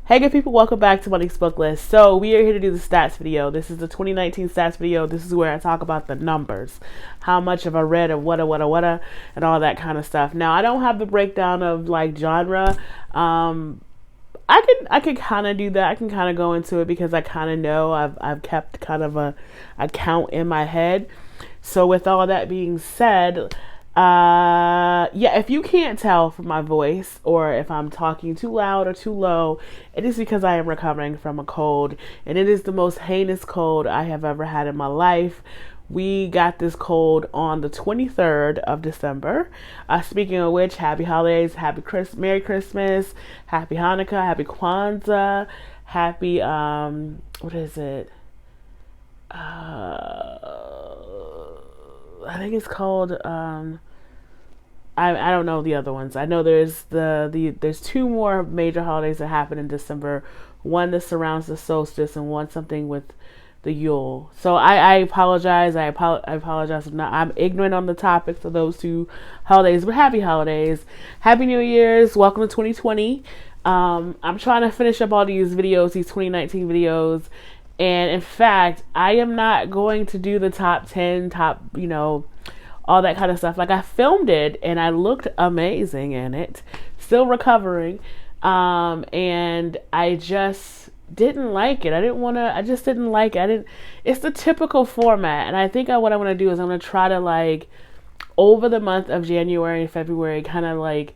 Hey good people, welcome back to Money's Book List. So we are here to do the stats video. This is the 2019 stats video. This is where I talk about the numbers. How much have I read of what, and all that kind of stuff. Now I don't have the breakdown of like genre. I can kind of do that. I can kind of go into it because I kind of know I've kept kind of a count in my head. So with all that being said, yeah, if you can't tell from my voice or if I'm talking too loud or too low, it is because I am recovering from a cold, and it is the most heinous cold I have ever had in my life. We got this cold on the 23rd of December. Speaking of which, happy holidays, Merry Christmas, happy Hanukkah, happy Kwanzaa, happy, what is it? I think it's called, I don't know the other ones. I know there's there's two more major holidays that happen in December. One that surrounds the solstice and one something with the Yule. So I apologize. I apologize if not. I'm ignorant on the topics of those two holidays, but happy holidays. Happy New Year's. Welcome to 2020. I'm trying to finish up all these videos, these 2019 videos. And in fact, I am not going to do the top 10, all that kind of stuff. Like, I filmed it and I looked amazing in it, still recovering. And I just didn't like it. I just didn't like it. It's the typical format. And I think what I want to do is I'm going to try to, like, over the month of January and February, kind of like,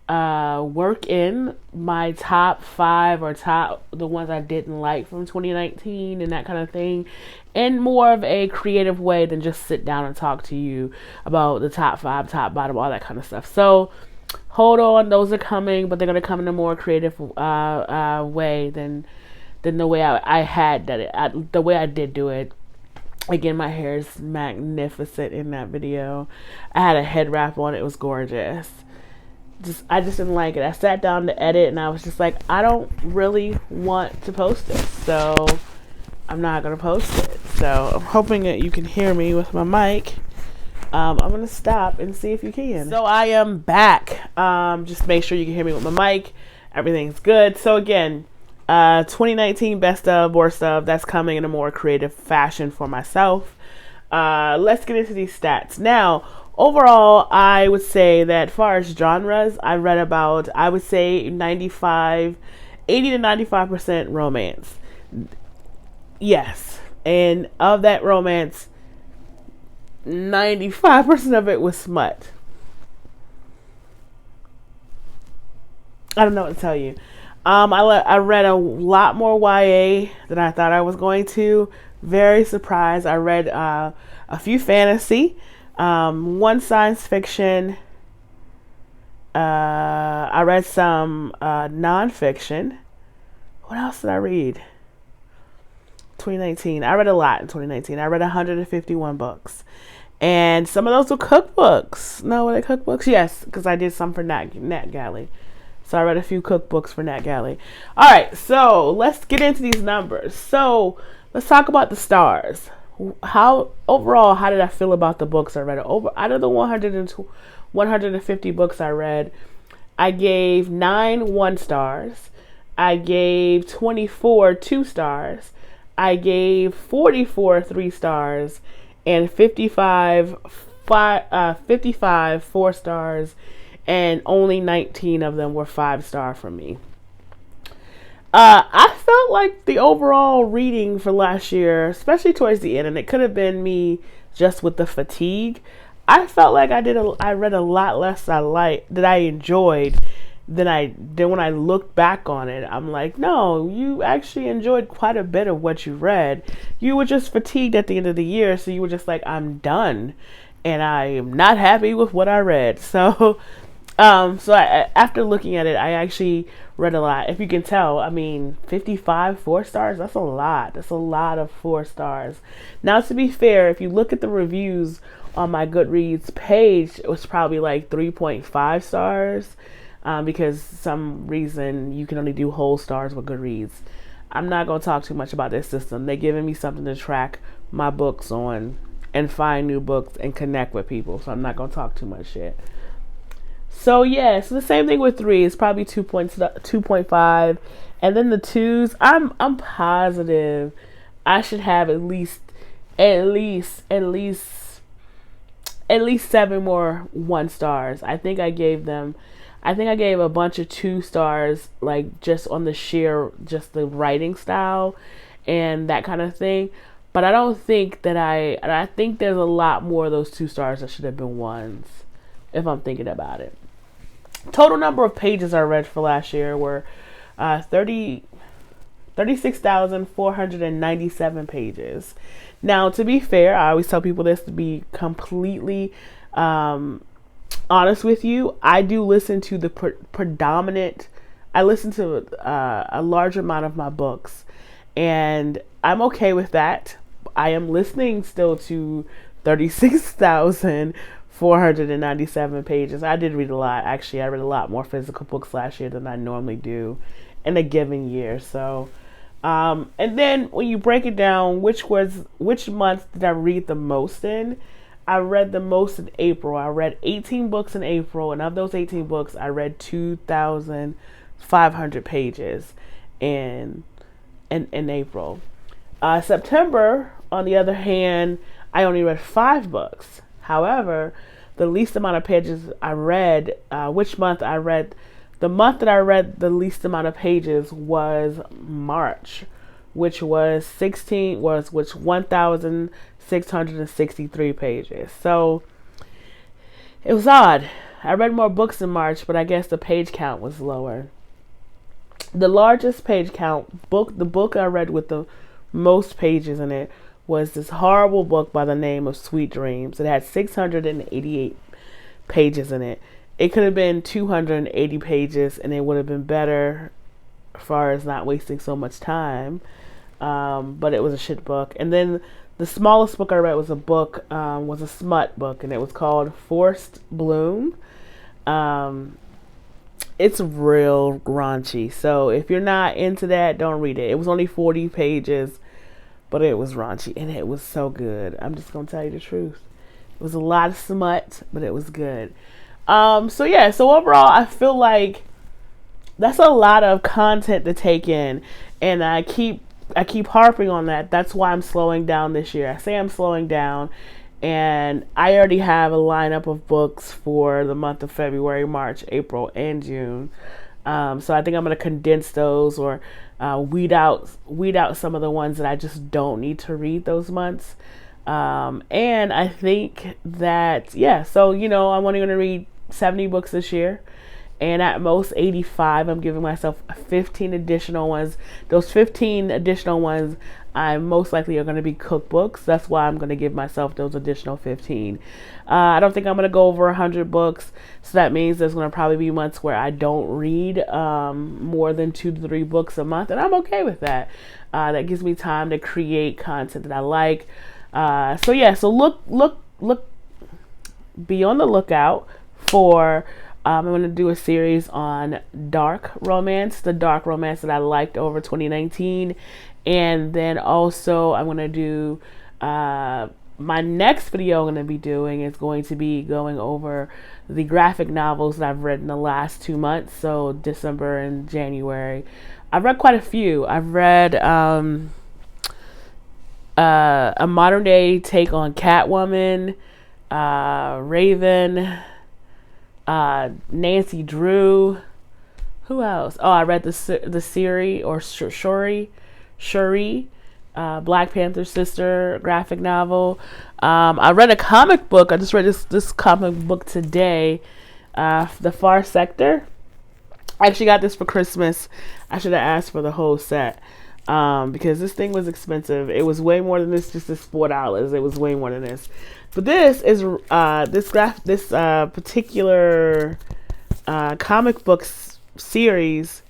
work in my top 5 or the ones I didn't like from 2019 and that kind of thing, in more of a creative way than just sit down and talk to you about the top 5, top, bottom, all that kind of stuff. So hold on, those are coming, but they're going to come in a more creative way than the way I had done it, the way I did do it. Again, my hair is magnificent in that video. I had a head wrap on. It was gorgeous. I just didn't like it. I sat down to edit and I was just like, I don't really want to post this, so I'm not going to post it. So I'm hoping that you can hear me with my mic. I'm going to stop and see if you can. So I am back. Just make sure you can hear me with my mic. Everything's good. So again, 2019 best of, worst of, that's coming in a more creative fashion for myself. Let's get into these stats. Now, overall, I would say that as far as genres, I read about, I would say 80 to 95% romance. Yes. And of that romance, 95% of it was smut. I don't know what to tell you. I read a lot more YA than I thought I was going to. Very surprised. I read a few fantasy. One science fiction. I read some nonfiction. What else did I read? 2019. I read a lot in 2019. I read 151 books. And some of those were cookbooks. No, were they cookbooks? Yes, because I did some for Nat Galley. So I read a few cookbooks for Nat Galley. All right, so let's get into these numbers. So let's talk about the stars. Overall, how did I feel about the books I read? Out of the 150 books I read, I gave 9 1 stars. I gave 24 2 stars. I gave 44 3 stars, and 55 4 stars, and only 19 of them were 5-star for me. I felt like the overall reading for last year, especially towards the end, and it could have been me just with the fatigue, I felt like I read a lot less that I enjoyed than when I looked back on it. I'm like, no, you actually enjoyed quite a bit of what you read. You were just fatigued at the end of the year, so you were just like, I'm done, and I am not happy with what I read. So after looking at it, I actually read a lot. If you can tell, I mean, 55 4 stars, that's a lot. That's a lot of 4 stars. Now, to be fair, if you look at the reviews on my Goodreads page, it was probably like 3.5 stars, because some reason you can only do whole stars with Goodreads. I'm not going to talk too much about this system. They're giving me something to track my books on and find new books and connect with people, so I'm not going to talk too much shit. So yeah, so the same thing with 3. It's probably 2.5, And then the twos, I'm positive I should have at least at least at least 7 more 1 stars. I think I gave a bunch of 2 stars, like just on just the writing style and that kind of thing. But I don't think that I think there's a lot more of those 2 stars that should have been 1s, if I'm thinking about it. Total number of pages I read for last year were 36,497 pages. Now, to be fair, I always tell people this, to be completely honest with you. I do listen to I listen to a large amount of my books, and I'm okay with that. I am listening still to 36,497 pages. I did read a lot. Actually, I read a lot more physical books last year than I normally do in a given year. So, and then when you break it down, which month did I read the most in? I read the most in April. I read 18 books in April, and of those 18 books, I read 2,500 pages in April. September, on the other hand, I only read 5 books. However, the least amount of pages I read, the month that I read the least amount of pages was March, which was 1,663 pages. So it was odd. I read more books in March, but I guess the page count was lower. The largest page count the book I read with the most pages in it, was this horrible book by the name of Sweet Dreams. It had 688 pages in it. It could have been 280 pages, and it would have been better as far as not wasting so much time. But it was a shit book. And then the smallest book I read was a smut book, and it was called Forced Bloom. It's real raunchy. So if you're not into that, don't read it. It was only 40 pages, but it was raunchy, and it was so good. I'm just going to tell you the truth. It was a lot of smut, but it was good. So overall, I feel like that's a lot of content to take in, and I keep harping on that. That's why I'm slowing down this year. I say I'm slowing down, and I already have a lineup of books for the month of February, March, April, and June. So I think I'm going to condense those, or weed out some of the ones that I just don't need to read those months. And I think that, so, I'm only going to read 70 books this year, and at most 85. I'm giving myself 15 additional ones. Those 15 additional ones, I most likely are going to be cookbooks. That's why I'm going to give myself those additional 15. I don't think I'm going to go over 100 books. So that means there's going to probably be months where I don't read more than 2 to 3 books a month. And I'm okay with that. That gives me time to create content that I like. So look, be on the lookout for, I'm going to do a series on dark romance, the dark romance that I liked over 2019. And then also I'm going to do, my next video I'm going to be doing is going to be going over the graphic novels that I've read in the last 2 months. So December and January. I've read quite a few. I've read a modern day take on Catwoman, Raven, Nancy Drew. Who else? Oh, I read the Siri or Shuri, Black Panther's sister graphic novel. I read a comic book. I just read this comic book today, The Far Sector. I actually got this for Christmas. I should have asked for the whole set, because this thing was expensive. It was way more than this, just this $4. It was way more than this. But this is this particular comic book series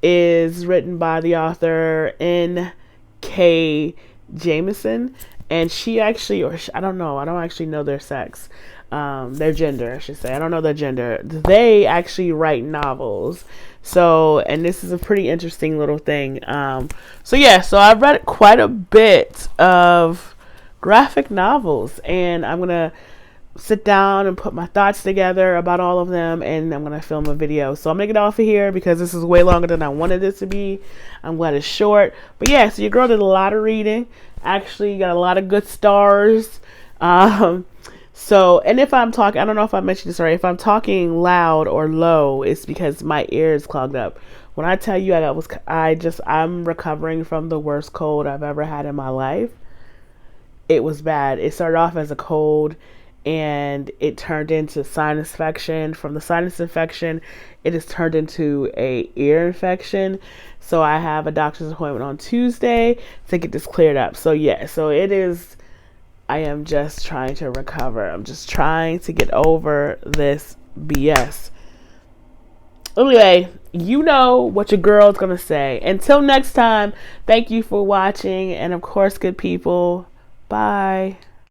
is written by the author N.K. Jameson, and she actually, I don't actually know their sex, their gender, I should say. I don't know their gender. They actually write novels. So, and this is a pretty interesting little thing. So I've read quite a bit of graphic novels, and I'm gonna sit down and put my thoughts together about all of them, and I'm gonna film a video. So I'm gonna get off of here because this is way longer than I wanted this to be. I'm glad it's short. But yeah, so your girl did a lot of reading. Actually got a lot of good stars. So, and if I'm talking, I don't know if I mentioned this already, if I'm talking loud or low, it's because my ears clogged up. When I tell you I'm recovering from the worst cold I've ever had in my life. It was bad. It started off as a cold and it turned into sinus infection. From the sinus infection, it has turned into a ear infection. So I have a doctor's appointment on Tuesday to get this cleared up. So yeah, so it is, I am just trying to recover. I'm just trying to get over this BS. Anyway, you know what your girl's gonna say. Until next time, thank you for watching, and of course, good people, bye.